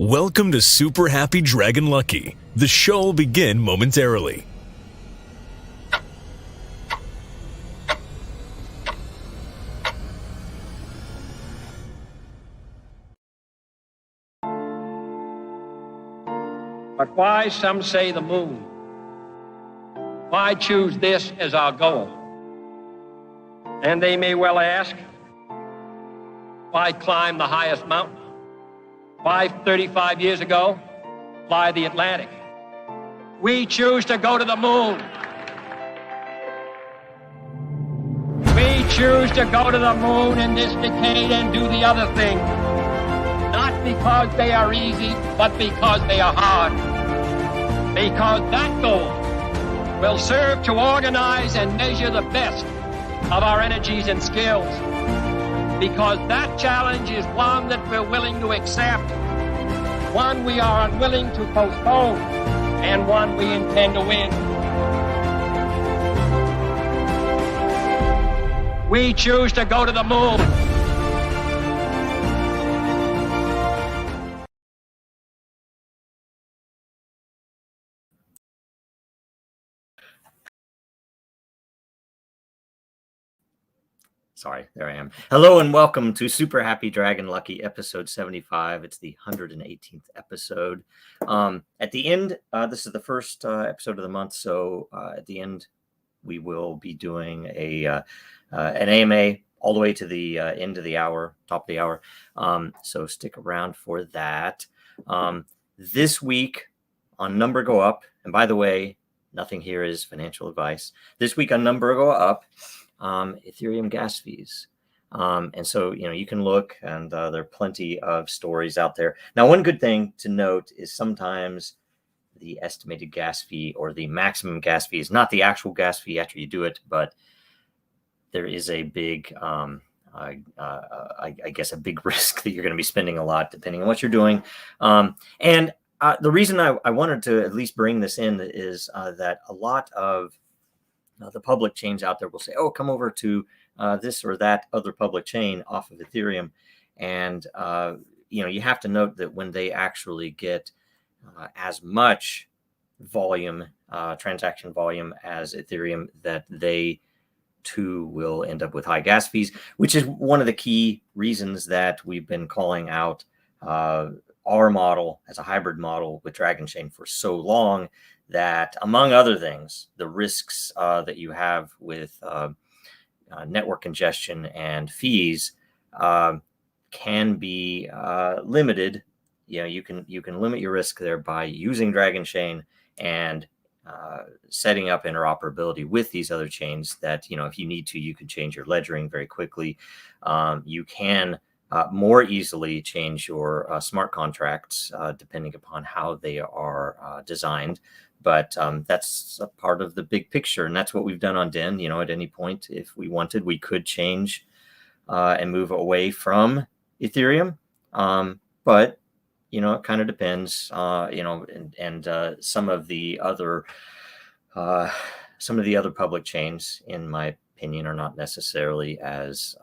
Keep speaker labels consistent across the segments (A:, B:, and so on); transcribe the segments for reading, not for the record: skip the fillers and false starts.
A: Welcome to Super Happy Dragon Lucky. The show will begin momentarily.
B: But why, some say, the moon? Why choose this as our goal? And they may well ask, why climb the highest mountain? Why, 35 years ago, fly the Atlantic? We choose to go to the moon. We choose to go to the moon in this decade and do the other thing. Not because they are easy, but because they are hard. Because that goal will serve to organize and measure the best of our energies and skills. Because that challenge is one that we're willing to accept, one we are unwilling to postpone, and one we intend to win. We choose to go to the moon.
C: Sorry, there I am. Hello and welcome to Super Happy Dragon Lucky episode 75. It's the 118th episode. At the end, this is the first episode of the month, so at the end, we will be doing an AMA all the way to the end of the hour, top of the hour. So stick around for that. This week on Number Go Up, and by the way, nothing here is financial advice. This week on Number Go Up, Ethereum gas fees. And so, you can look and there are plenty of stories out there. Now, one good thing to note is sometimes the estimated gas fee or the maximum gas fee is not the actual gas fee after you do it, but there is a big, I guess, a big risk that you're going to be spending a lot depending on what you're doing. And the reason I wanted to at least bring this in is that a lot of the public chains out there will say, oh, come over to this or that other public chain off of Ethereum. And, you have to note that when they actually get as much volume, transaction volume as Ethereum, that they too will end up with high gas fees, which is one of the key reasons that we've been calling out our model as a hybrid model with Dragonchain for so long, that among other things, the risks that you have with network congestion and fees can be limited. You can limit your risk there by using Dragonchain and setting up interoperability with these other chains that, if you need to, you can change your ledgering very quickly. You can more easily change your smart contracts depending upon how they are designed. But that's a part of the big picture. And that's what we've done on Den. At any point, if we wanted, we could change and move away from Ethereum. But, it kind of depends, and some of the other public chains, in my opinion, are not necessarily as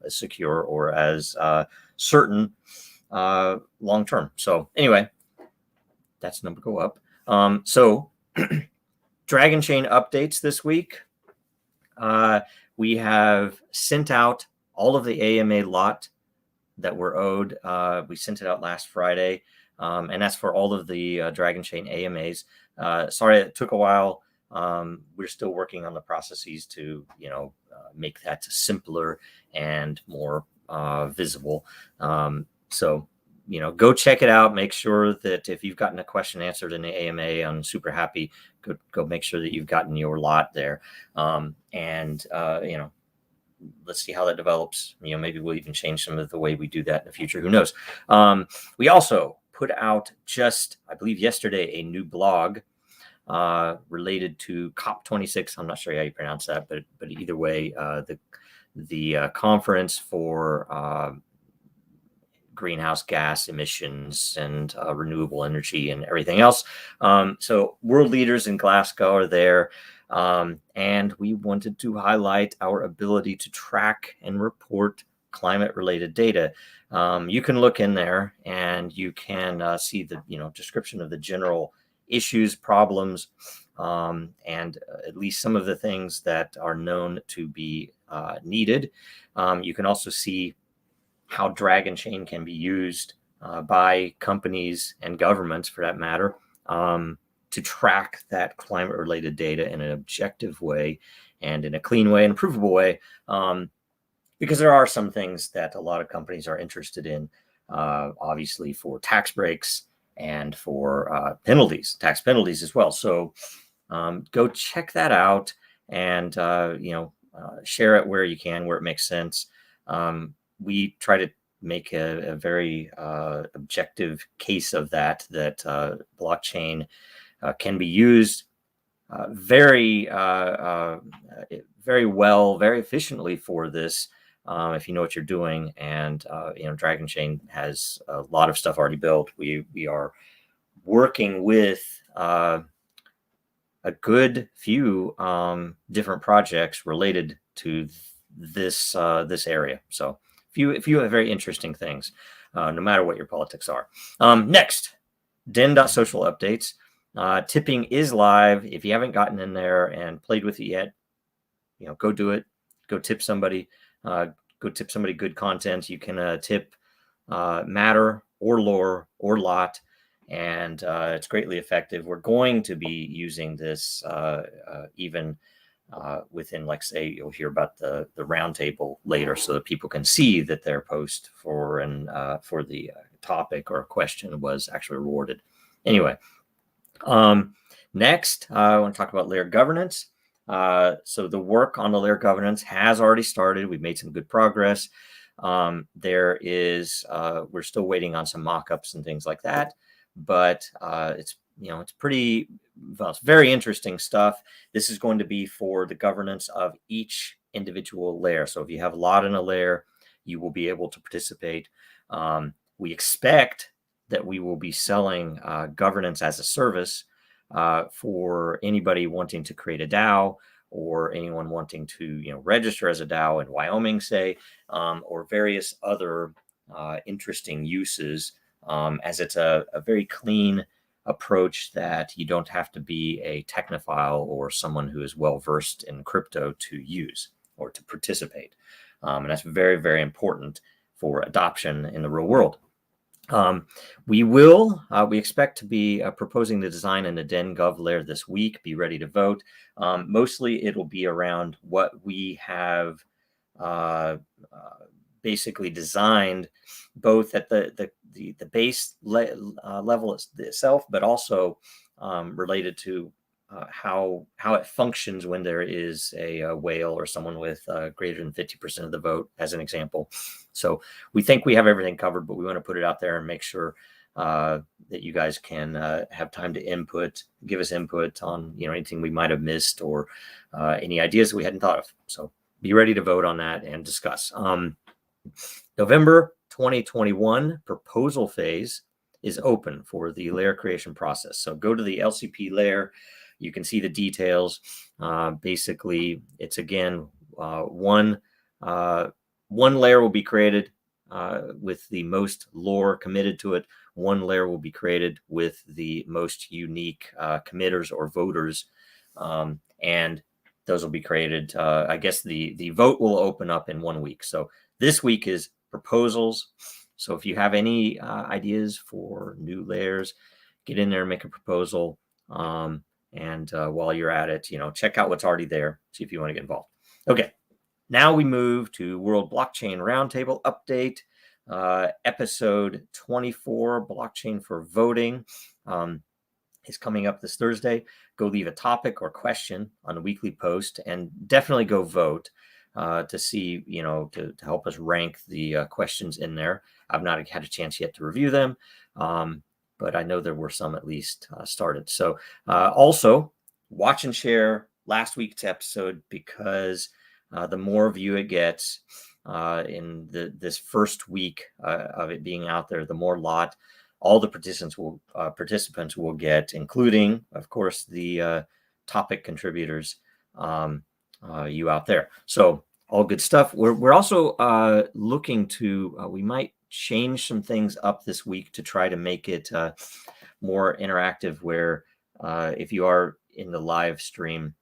C: as secure or as certain long term. So anyway, that's Number Go Up. So Dragonchain updates this week. We have sent out all of the AMA lot that were owed. We sent it out last Friday, and that's for all of the Dragonchain AMAs. Sorry, it took a while. We're still working on the processes to, make that simpler and more visible. So, go check it out. Make sure that if you've gotten a question answered in the AMA on Super Happy, go make sure that you've gotten your lot there. Let's see how that develops. Maybe we'll even change some of the way we do that in the future. Who knows? We also put out just, I believe, yesterday, a new blog related to COP26. I'm not sure how you pronounce that, but either way, the conference for greenhouse gas emissions and renewable energy and everything else. So world leaders in Glasgow are there. And we wanted to highlight our ability to track and report climate-related data. You can look in there and you can see the description of the general issues, problems, and at least some of the things that are known to be needed. You can also see how Dragonchain can be used by companies and governments, for that matter, to track that climate-related data in an objective way and in a clean way and a provable way, because there are some things that a lot of companies are interested in, obviously for tax breaks and for tax penalties as well. So go check that out and share it where you can, where it makes sense. We try to make a very objective case of that blockchain can be used very well, very efficiently for this, if you know what you're doing. And Dragonchain has a lot of stuff already built. We are working with a good few different projects related to this area. So a few very interesting things, no matter what your politics are. Next, Den.Social updates. Tipping is live. If you haven't gotten in there and played with it yet, go do it. Go tip somebody. Go tip somebody good content. You can tip Matter or Lore or Lot, and it's greatly effective. We're going to be using this even within, like, say, you'll hear about the roundtable later, so that people can see that their post for the topic or question was actually rewarded. Anyway, next, I want to talk about layer governance. So the work on the layer governance has already started. We've made some good progress. We're still waiting on some mock-ups and things like that, but it's very interesting stuff. This is going to be for the governance of each individual layer. So if you have a lot in a layer, you will be able to participate. We expect that we will be selling governance as a service for anybody wanting to create a DAO, or anyone wanting to register as a DAO in Wyoming, say, or various other interesting uses, as it's a very clean approach that you don't have to be a technophile or someone who is well versed in crypto to use or to participate. And that's very, very important for adoption in the real world. We expect to be proposing the design in the Den.Gov layer this week. Be ready to vote. Mostly it'll be around what we have basically designed, both at the base level itself, but also related to how it functions when there is a whale or someone with greater than 50% of the vote, as an example. So we think we have everything covered, but we want to put it out there and make sure that you guys can have time to give us input on anything we might have missed, or any ideas that we hadn't thought of. So be ready to vote on that and discuss. November 2021 proposal phase is open for the layer creation process. So go to the LCP layer. You can see the details. Basically, it's again one layer will be created with the most lore committed to it. One layer will be created with the most unique committers or voters, and those will be created. I guess the vote will open up in 1 week. So this week is proposals. So if you have any ideas for new layers, get in there and make a proposal. And while you're at it, check out what's already there. See if you want to get involved. Okay, now we move to World Blockchain Roundtable update, episode 24, Blockchain for Voting, is coming up this Thursday. Go leave a topic or question on the weekly post, and definitely go vote to see, to help us rank the questions in there. I've not had a chance yet to review them. But I know there were some at least started. So also watch and share last week's episode, because the more view it gets in this first week of it being out there, the more lot all the participants will get, including, of course, the topic contributors, you out there. So all good stuff. We're also looking to, we might change some things up this week to try to make it more interactive, where if you are in the live stream,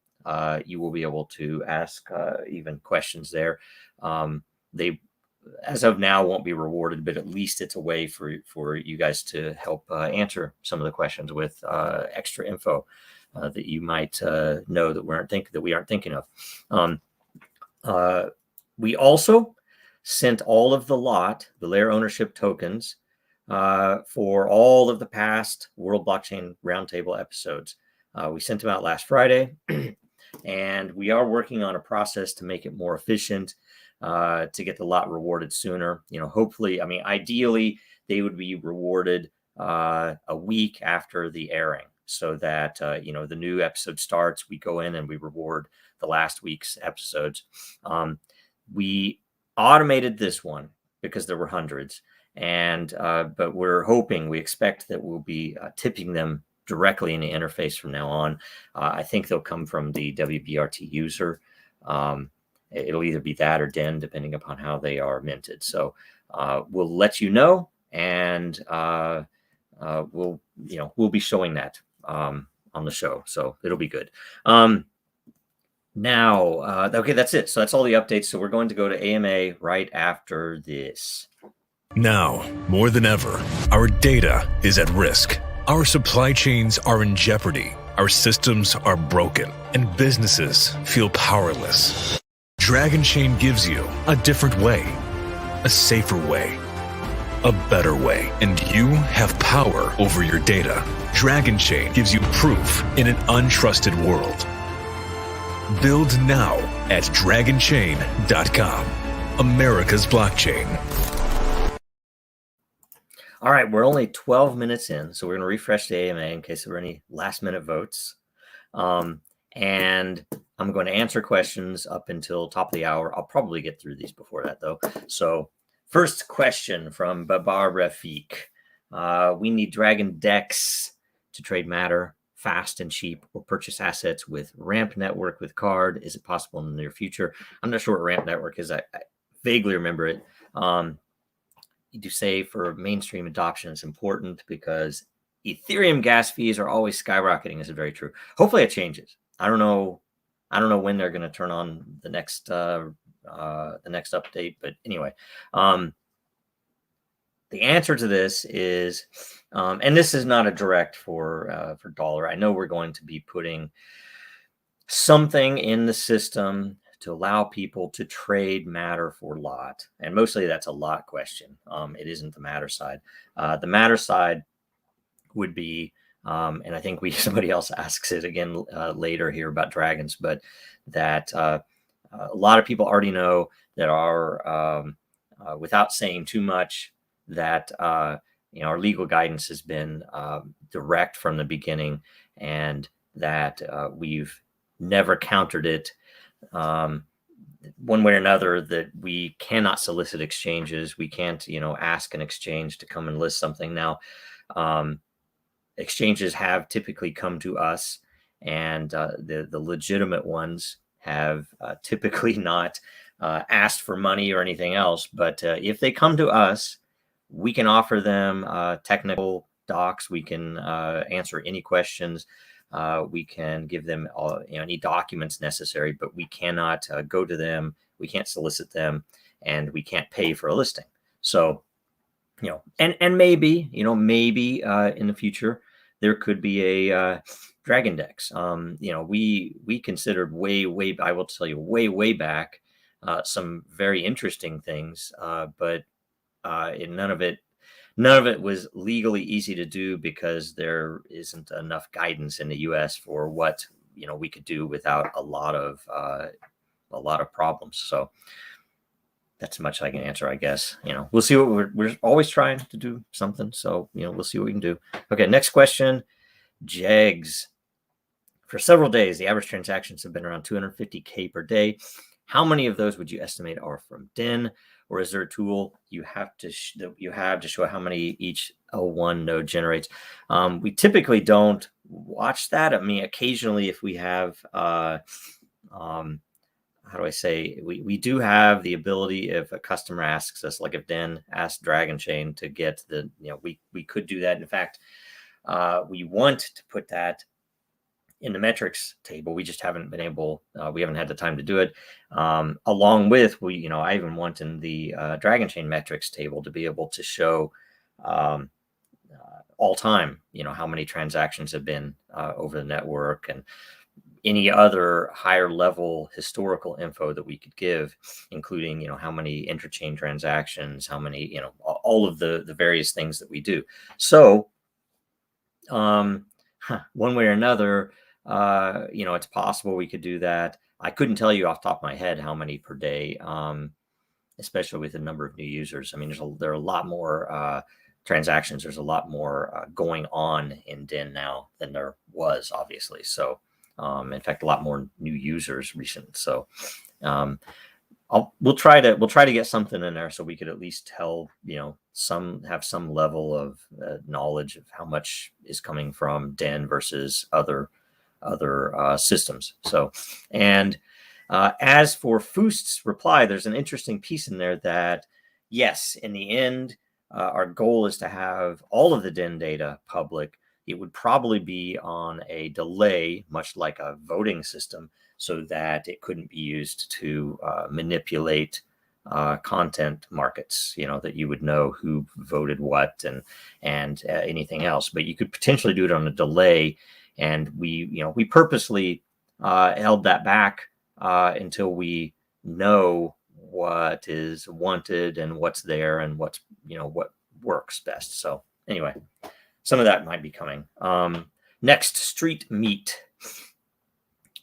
C: you will be able to ask even questions there. They, as of now, won't be rewarded, but at least it's a way for you guys to help answer some of the questions with extra info that you might know that we aren't thinking of. We also sent all of the LOT, the layer ownership tokens, for all of the past World Blockchain Roundtable episodes. We sent them out last Friday, and we are working on a process to make it more efficient, to get the LOT rewarded sooner. Hopefully, ideally, they would be rewarded a week after the airing, so that the new episode starts, we go in and we reward the last week's episodes. We automated this one because there were hundreds, and but we expect that we'll be tipping them directly in the interface from now on. I think they'll come from the WBRT user. It'll either be that or Den, depending upon how they are minted. So we'll let you know, and we'll be showing that on the show, so it'll be good. Now, okay, that's it. So that's all the updates. So we're going to go to AMA right after this.
A: Now, more than ever, our data is at risk. Our supply chains are in jeopardy. Our systems are broken, and businesses feel powerless. Dragonchain gives you a different way, a safer way, a better way, and you have power over your data. Dragonchain gives you proof in an untrusted world. Build now at dragonchain.com, America's blockchain.
C: All right, we're only 12 minutes in, so we're going to refresh the AMA in case there were any last-minute votes. And I'm going to answer questions up until top of the hour. I'll probably get through these before that, though. So first question from Babar Rafik. We need Dragon Dex to trade matter fast and cheap, or purchase assets with Ramp Network with card. Is it possible in the near future? I'm not sure what Ramp Network is. I vaguely remember it. You do say for mainstream adoption, it's important because Ethereum gas fees are always skyrocketing. This is very true. Hopefully it changes. I don't know when they're going to turn on the next update, but anyway, the answer to this is, and this is not a direct for dollar. I know we're going to be putting something in the system to allow people to trade matter for LOT, and mostly that's a LOT question. It isn't the matter side. The matter side would be, and I think somebody else asks it again later here about dragons, but that a lot of people already know that our, without saying too much, that our legal guidance has been direct from the beginning, and that we've never countered it one way or another, that we cannot solicit exchanges. We can't, ask an exchange to come and list something. Now, exchanges have typically come to us, and the legitimate ones have typically not asked for money or anything else. But if they come to us, we can offer them technical docs. We can answer any questions. We can give them any documents necessary, but we cannot go to them. We can't solicit them, and we can't pay for a listing. So, and maybe in the future there could be a Dragon Dex. We considered way, I will tell you, way back some very interesting things, but none of it was legally easy to do because there isn't enough guidance in the U.S. for what we could do without a lot of problems. So that's as much as I can answer, I guess. We'll see what we're always trying to do something. So we'll see what we can do. Okay, next question, Jegs. For several days, the average transactions have been around 250K per day. How many of those would you estimate are from Den? Or is there a tool you have to show how many each L1 node generates? We typically don't watch that. Occasionally, if we have how do I say, we do have the ability, if a customer asks us, like if Den asked Dragonchain to get the, we could do that. In fact, we want to put that in the metrics table. We just haven't been able, we haven't had the time to do it. Along with, I even want in the Dragonchain metrics table to be able to show all time, how many transactions have been over the network, and any other higher level historical info that we could give, including, how many interchain transactions, how many, all of the various things that we do. So one way or another, it's possible we could do that. I couldn't tell you off the top of my head how many per day, especially with the number of new users. I mean, there are a lot more transactions. There's a lot more going on in Den now than there was, obviously. So in fact, a lot more new users recent. So we'll try to get something in there so we could at least tell, have some level of knowledge of how much is coming from Den versus other systems. So, and as for Foost's reply, there's an interesting piece in there that, yes, in the end, our goal is to have all of the Den data public. It would probably be on a delay, much like a voting system, so that it couldn't be used to manipulate content markets, that you would know who voted what and anything else. But you could potentially do it on a delay. And we purposely held that back until we know what is wanted and what's there and what's, what works best. So anyway, some of that might be coming. Next, Street Meat.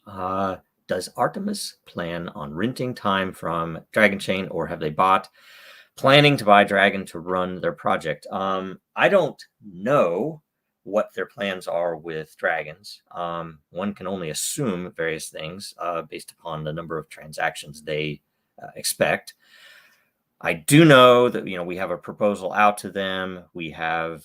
C: Does Artemis plan on renting time from Dragonchain, or have they planning to buy Dragon to run their project? I don't know what their plans are with Dragons. One can only assume various things based upon the number of transactions they expect. I do know that, we have a proposal out to them. We have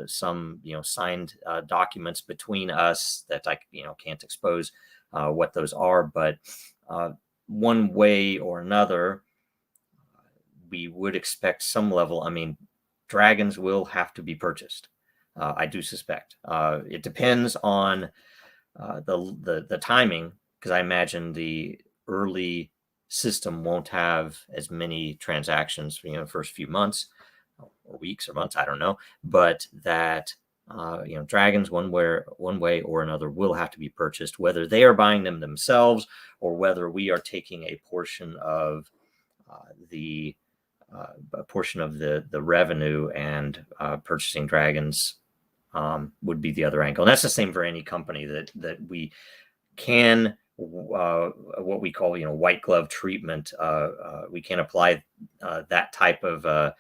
C: some, signed documents between us that I, can't expose what those are. But one way or another, we would expect some level. I mean, Dragons will have to be purchased. I do suspect. It depends on the timing, because I imagine the early system won't have as many transactions for the first few months or weeks or months, I don't know, but that Dragons one way or another will have to be purchased, whether they are buying them themselves or whether we are taking a portion of the revenue and purchasing Dragons would be the other angle. And that's the same for any company that we can what we call white glove treatment. We can apply that type of a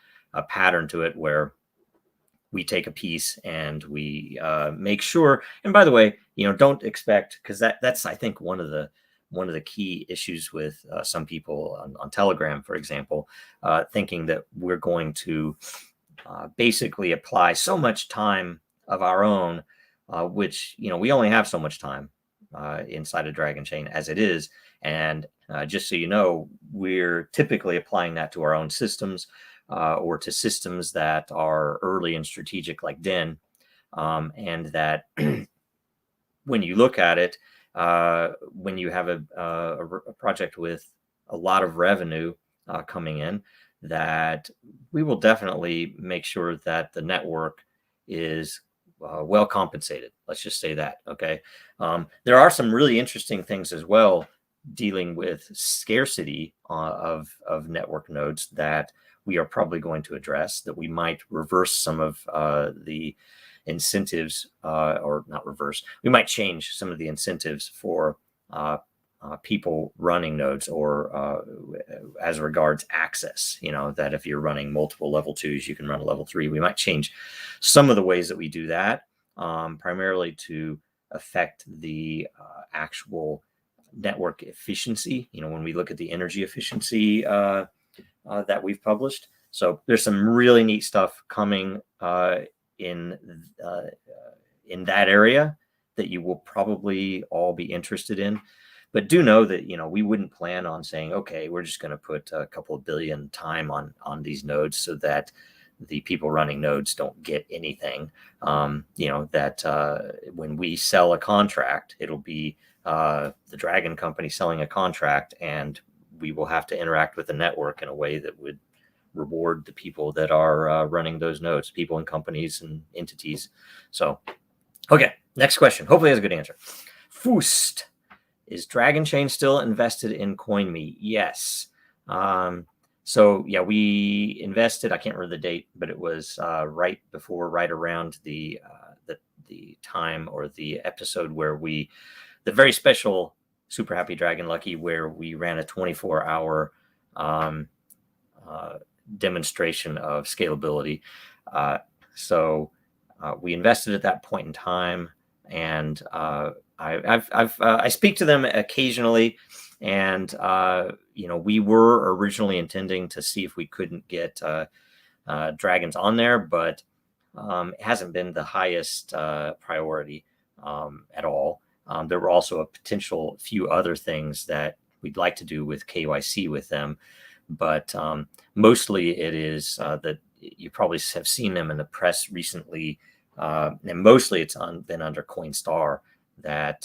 C: pattern to it, where we take a piece and we make sure. And by the way, don't expect, because that's I think one of the key issues with some people on Telegram, for example, thinking that we're going to basically apply so much time of our own, which we only have so much time inside of Dragonchain as it is. And just so you know, we're typically applying that to our own systems or to systems that are early and strategic like Den. And that when you look at it, when you have a project with a lot of revenue coming in, that we will definitely make sure that the network is well compensated. Let's just say that. Okay. There are some really interesting things as well dealing with scarcity of network nodes that we are probably going to address, that we might reverse some of the incentives, or not reverse. We might change some of the incentives for people running nodes, or as regards access, that if you're running multiple level 2s, you can run a level 3. We might change some of the ways that we do that, primarily to affect the actual network efficiency. When we look at the energy efficiency that we've published. So there's some really neat stuff coming in that area that you will probably all be interested in. but do know that, we wouldn't plan on saying, okay, we're just going to put a couple of billion time on these nodes so that the people running nodes don't get anything. That when we sell a contract, it'll be the Dragon company selling a contract, and we will have to interact with the network in a way that would reward the people that are running those nodes, people and companies and entities. So, okay, next question. Hopefully that's a good answer. Fust, is Dragonchain still invested in Coinme? Yes. So yeah, we invested, I can't remember the date, but it was right around the time or the episode where the very special Super Happy Dragon Lucky, where we ran a 24-hour demonstration of scalability. So we invested at that point in time, and I speak to them occasionally, and we were originally intending to see if we couldn't get dragons on there, but it hasn't been the highest priority at all. There were also a potential few other things that we'd like to do with KYC with them, but mostly it is that you probably have seen them in the press recently, and mostly it's been under Coinstar, that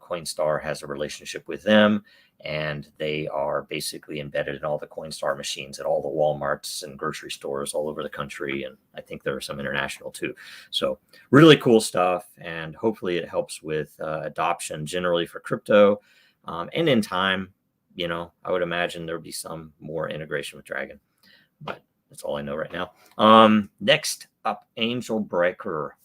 C: Coinstar has a relationship with them, and they are basically embedded in all the Coinstar machines at all the Walmarts and grocery stores all over the country, and I think there are some international too. So really cool stuff, and hopefully it helps with adoption generally for crypto, and in time, I would imagine there'll be some more integration with Dragon, but that's all I know right now. Next up, Angel Breaker.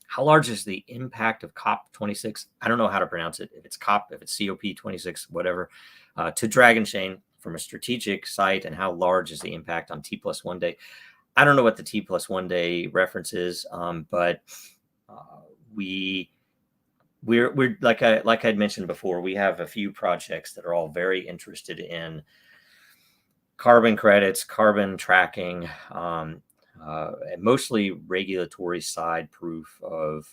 C: How large is the impact of COP26? I don't know how to pronounce it. If it's COP, if it's COP26, whatever, to Dragonchain from a strategic site, and how large is the impact on T+1 day? I don't know what the T+1 day reference is, but we're like I'd mentioned before, we have a few projects that are all very interested in carbon credits, carbon tracking, mostly regulatory side proof of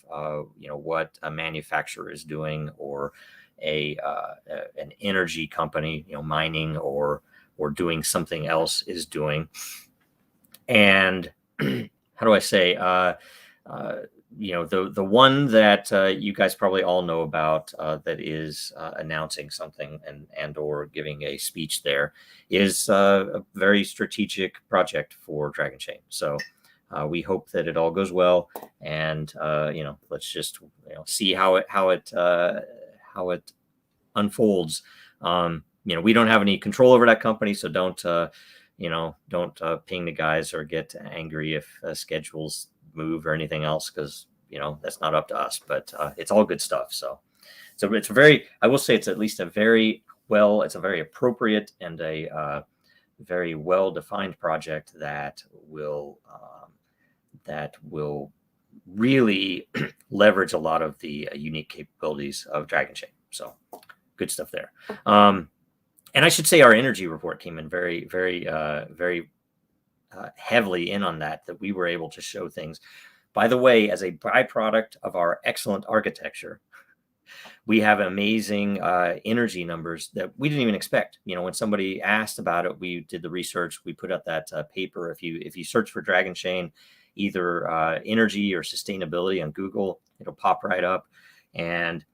C: what a manufacturer is doing, or an energy company, mining or doing something else is doing. And how do I say, the one that you guys probably all know about, that is announcing something and or giving a speech there, is a very strategic project for Dragonchain. So we hope that it all goes well, and let's just see how it unfolds. We don't have any control over that company, so don't ping the guys or get angry if schedules move or anything else, because that's not up to us, but it's all good stuff. So it's I will say it's at least it's a very appropriate and a very well-defined project that will really leverage a lot of the unique capabilities of Dragonchain. So good stuff there. And I should say our energy report came in very, very, very heavily in on that we were able to show things. By the way, as a byproduct of our excellent architecture, we have amazing energy numbers that we didn't even expect. When somebody asked about it, we did the research. We put out that paper. If you search for Dragonchain, either energy or sustainability on Google, it'll pop right up. And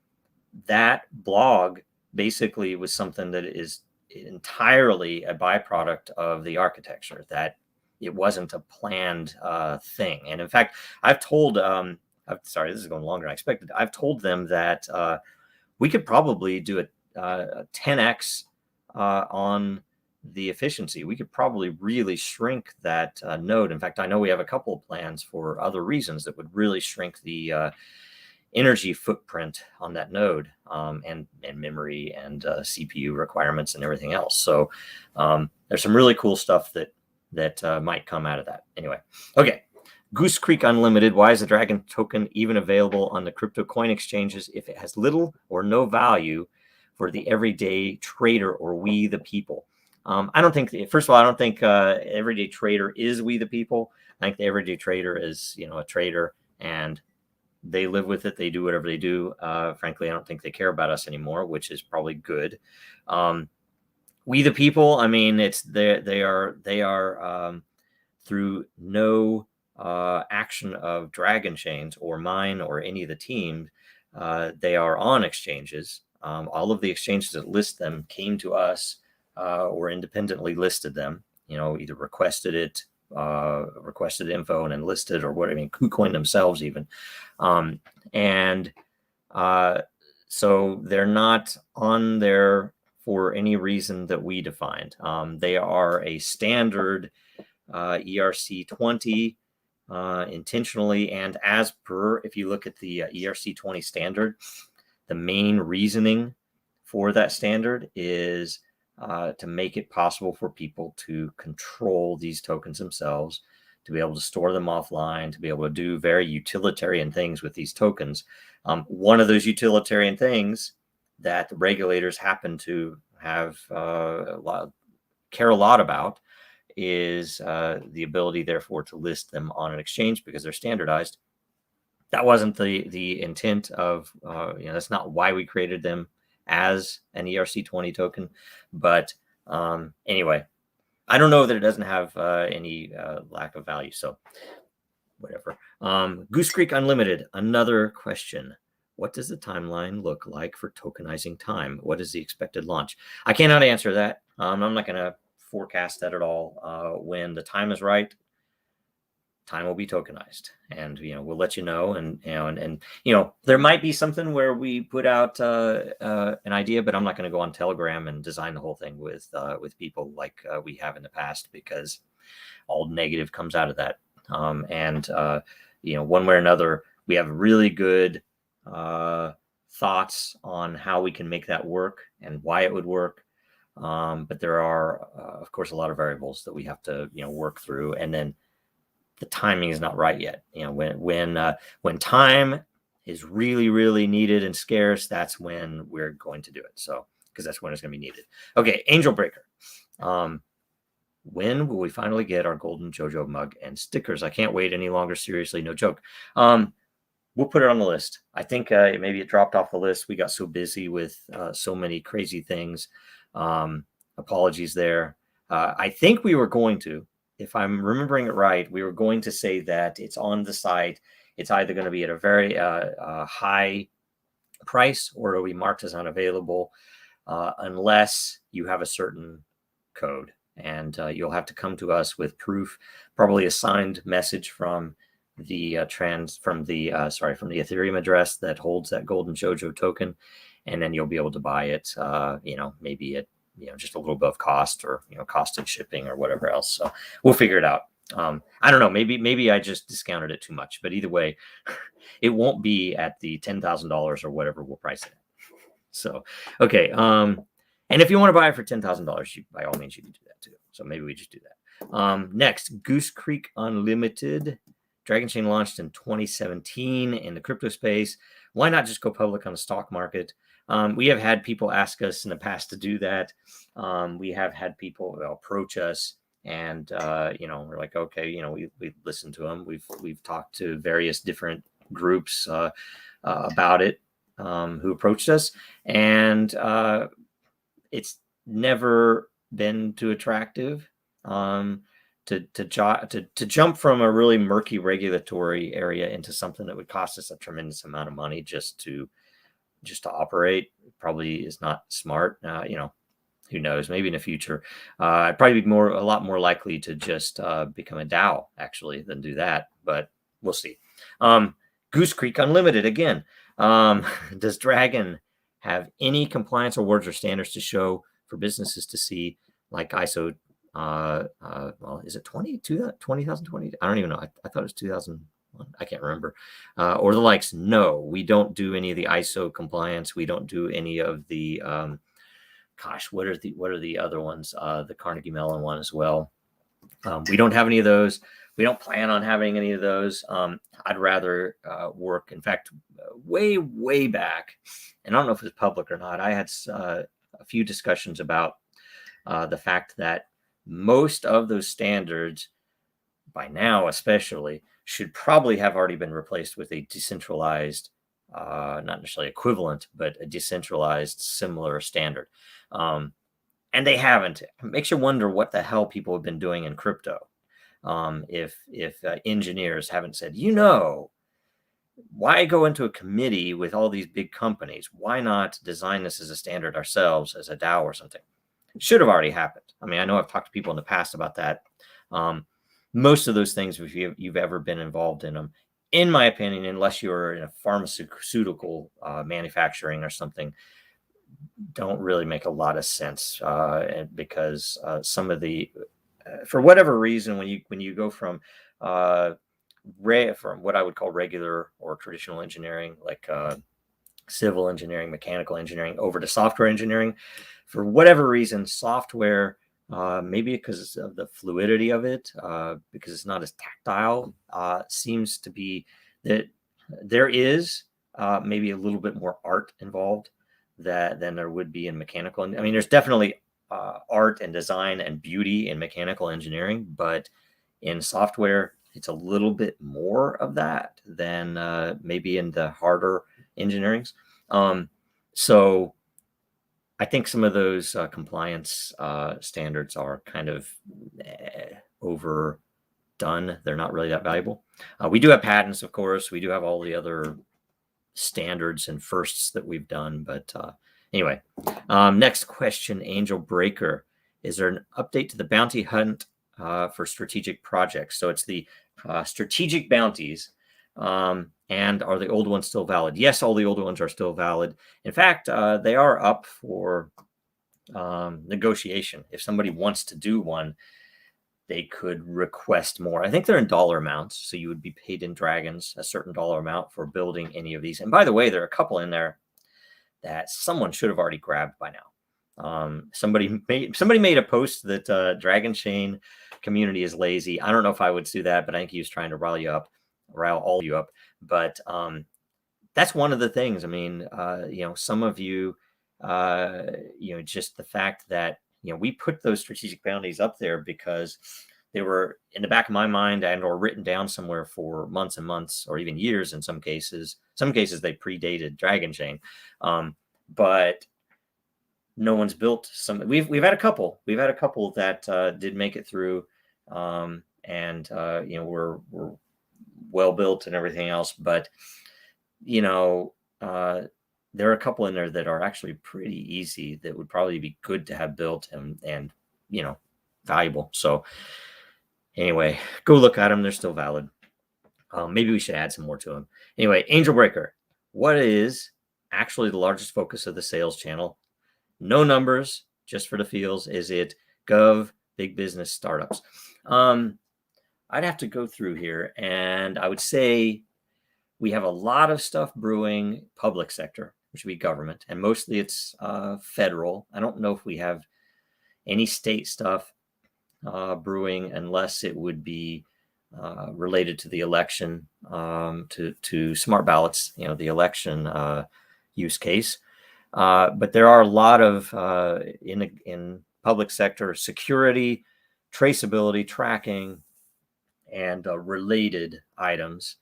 C: that blog basically was something that is entirely a byproduct of the architecture, that it wasn't a planned thing. And in fact, I've told, sorry, this is going longer than I expected. I've told them that we could probably do a 10x on the efficiency. We could probably really shrink that node. In fact, I know we have a couple of plans for other reasons that would really shrink the energy footprint on that node, and memory and CPU requirements and everything else. So there's some really cool stuff that might come out of that. Anyway, okay. Goose Creek Unlimited. Why is the Dragon token even available on the crypto coin exchanges if it has little or no value for the everyday trader or we the people? I don't think, first of all, I don't think everyday trader is we the people. I think the everyday trader is, a trader, and they live with it. They do whatever they do. Frankly, I don't think they care about us anymore, which is probably good. We the people, I mean, it's they are through no action of Dragon Chains or mine or any of the team. They are on exchanges. All of the exchanges that list them came to us or independently listed them. Either requested info and then listed, or what. I mean, KuCoin themselves even, and so they're not on there for any reason that we defined. They are a standard ERC20 intentionally, and as per, if you look at the ERC20 standard, the main reasoning for that standard is to make it possible for people to control these tokens themselves, to be able to store them offline, to be able to do very utilitarian things with these tokens. One of those utilitarian things that the regulators happen to have care a lot about is the ability, therefore, to list them on an exchange because they're standardized. That wasn't the intent of, that's not why we created them as an ERC20 token. But anyway, I don't know that it doesn't have any lack of value. So whatever. Goose Creek Unlimited, another question. What does the timeline look like for tokenizing time? What is the expected launch? I cannot answer that. I'm not going to forecast that at all. When the time is right, time will be tokenized, and we'll let you know. And there might be something where we put out an idea, but I'm not going to go on Telegram and design the whole thing with people like we have in the past, because all negative comes out of that. One way or another, we have really good thoughts on how we can make that work and why it would work. But there are, of course, a lot of variables that we have to, work through. And then the timing is not right yet. When time is really, really needed and scarce, that's when we're going to do it. So, because that's when it's going to be needed. Okay. Angel Breaker. When will we finally get our golden JoJo mug and stickers? I can't wait any longer. Seriously, no joke. We'll put it on the list. I think maybe it dropped off the list. We got so busy with so many crazy things. Apologies there. I think we were going to, if I'm remembering it right, we were going to say that it's on the site. It's either going to be at a very high price, or it'll be marked as unavailable unless you have a certain code. And you'll have to come to us with proof, probably a signed message from the Ethereum address that holds that golden JoJo token, and then you'll be able to buy it. Maybe at just a little above cost, or cost of shipping or whatever else. So we'll figure it out. I don't know. Maybe I just discounted it too much, but either way, it won't be at the $10,000 or whatever we'll price it at. So okay. And if you want to buy it for $10,000, by all means you can do that too. So maybe we just do that. Next, Goose Creek Unlimited. Dragonchain launched in 2017 in the crypto space. Why not just go public on the stock market? We have had people ask us in the past to do that. We have had people approach us, and we're like, okay, we listened to them. We've talked to various different groups about it who approached us, and it's never been too attractive. To jump from a really murky regulatory area into something that would cost us a tremendous amount of money just to operate probably is not smart. Who knows? Maybe in the future, I'd probably be a lot more likely to just become a DAO actually than do that. But we'll see. Goose Creek Unlimited again. Does Dragon have any compliance awards or standards to show for businesses to see, like ISO? Well, is it 2020? I don't even know. I thought it was 2001. I can't remember. Or the likes. No, we don't do any of the ISO compliance. We don't do any of the, what are the other ones? The Carnegie Mellon one as well. We don't have any of those. We don't plan on having any of those. I'd rather work. In fact, way back, and I don't know if it's public or not, I had a few discussions about the fact that most of those standards, by now especially, should probably have already been replaced with a decentralized, not necessarily equivalent, but a decentralized similar standard. And they haven't. It makes you wonder what the hell people have been doing in crypto. If engineers haven't said, why go into a committee with all these big companies? Why not design this as a standard ourselves, as a DAO or something? It should have already happened. I mean, I know I've talked to people in the past about that. Most of those things, if you've ever been involved in them, in my opinion, unless you're in a pharmaceutical manufacturing or something, don't really make a lot of sense, because some of the, for whatever reason, when you go from what I would call regular or traditional engineering, like civil engineering, mechanical engineering, over to software engineering, for whatever reason, software, maybe because of the fluidity of it, because it's not as tactile, seems to be that there is maybe a little bit more art involved than there would be in mechanical. I mean, there's definitely art and design and beauty in mechanical engineering, but in software, it's a little bit more of that than maybe in the harder engineerings. So I think some of those compliance standards are kind of overdone. They're not really that valuable. We do have patents, of course. We do have all the other standards and firsts that we've done. But anyway, next question, Angel Breaker. Is there an update to the bounty hunt for strategic projects? So it's the strategic bounties. And are the old ones still valid? Yes, all the old ones are still valid. In fact, they are up for negotiation. If somebody wants to do one, they could request more. I think they're in dollar amounts. So you would be paid in dragons, a certain dollar amount for building any of these. And by the way, there are a couple in there that someone should have already grabbed by now. Somebody made a post that Dragonchain community is lazy. I don't know if I would do that, but I think he was trying to rile all you up. But that's one of the things. I mean, some of you, just the fact that, we put those strategic bounties up there because they were in the back of my mind and or written down somewhere for months and months, or even years in some cases. Some cases they predated Dragonchain, but no one's built some. We've had a couple. We've had a couple that did make it through, and we're well built and everything else. But there are a couple in there that are actually pretty easy that would probably be good to have built and valuable. So anyway, go look at them. They're still valid. Maybe we should add some more to them. Anyway, Angel Breaker, what is actually the largest focus of the sales channel? No numbers, just for the feels. Is it gov, big business, startups? I'd have to go through here, and I would say we have a lot of stuff brewing public sector, which would be government, and mostly it's federal. I don't know if we have any state stuff brewing, unless it would be related to the election, to smart ballots, the election use case. But there are a lot of in public sector security, traceability, tracking, and related items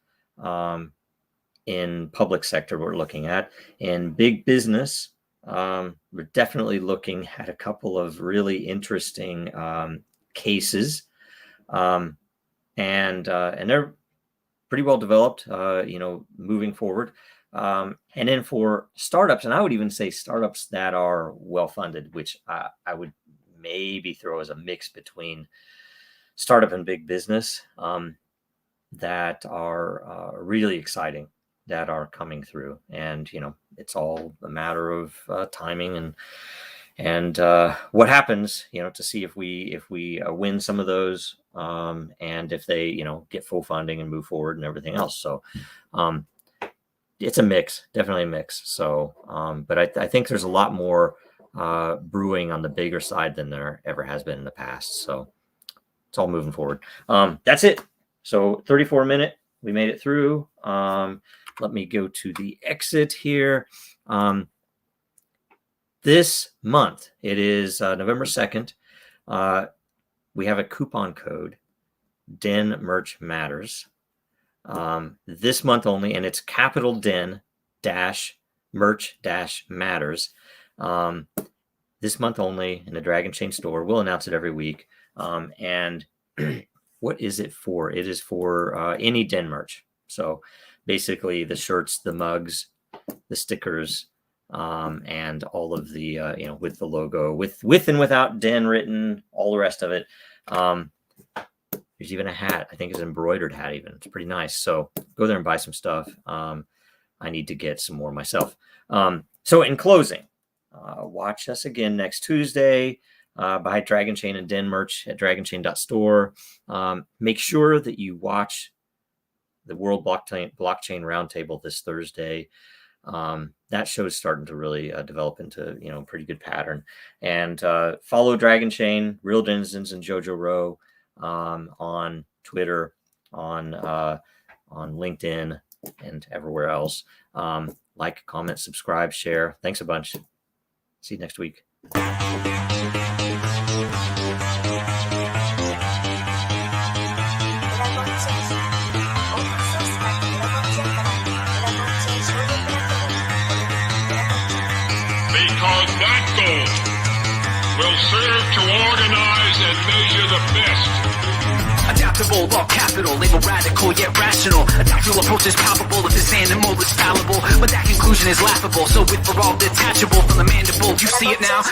C: in public sector we're looking at. In big business, we're definitely looking at a couple of really interesting cases, and they're pretty well developed, moving forward. And then for startups, and I would even say startups that are well funded, which I would maybe throw as a mix between startup and big business, that are really exciting, that are coming through. And it's all a matter of timing and what happens, to see if we win some of those, and if they get full funding and move forward and everything else. So it's a mix, definitely a mix. So but I think there's a lot more brewing on the bigger side than there ever has been in the past. So it's all moving forward. That's it. So 34-minute, we made it through. Let me go to the exit here. This month, it is November 2nd. We have a coupon code, Den Merch Matters. this month only, and it's capital Den dash merch dash matters. This month only in the Dragonchain store. We'll announce it every week. And what is it for? It is for any Den merch. So basically the shirts, the mugs, the stickers, and all of the, with the logo, with and without Den written, all the rest of it. There's even a hat. I think it's an embroidered hat even. It's pretty nice. So go there and buy some stuff. I need to get some more myself. So in closing, watch us again next Tuesday. Buy Dragonchain and Den merch at dragonchain.store. Make sure that you watch the World Blockchain Roundtable this Thursday. That show is starting to really develop into a pretty good pattern. And follow Dragonchain, Real Denizens, and Jojo Row on Twitter, on LinkedIn, and everywhere else. Like, comment, subscribe, share. Thanks a bunch. See you next week.
D: Because that goal will serve to organize and measure the best.
E: Adaptable, all capital, label radical yet rational. A tactical approach is palpable if this animal is fallible, but that conclusion is laughable. So with for all detachable from the mandible, you see it now.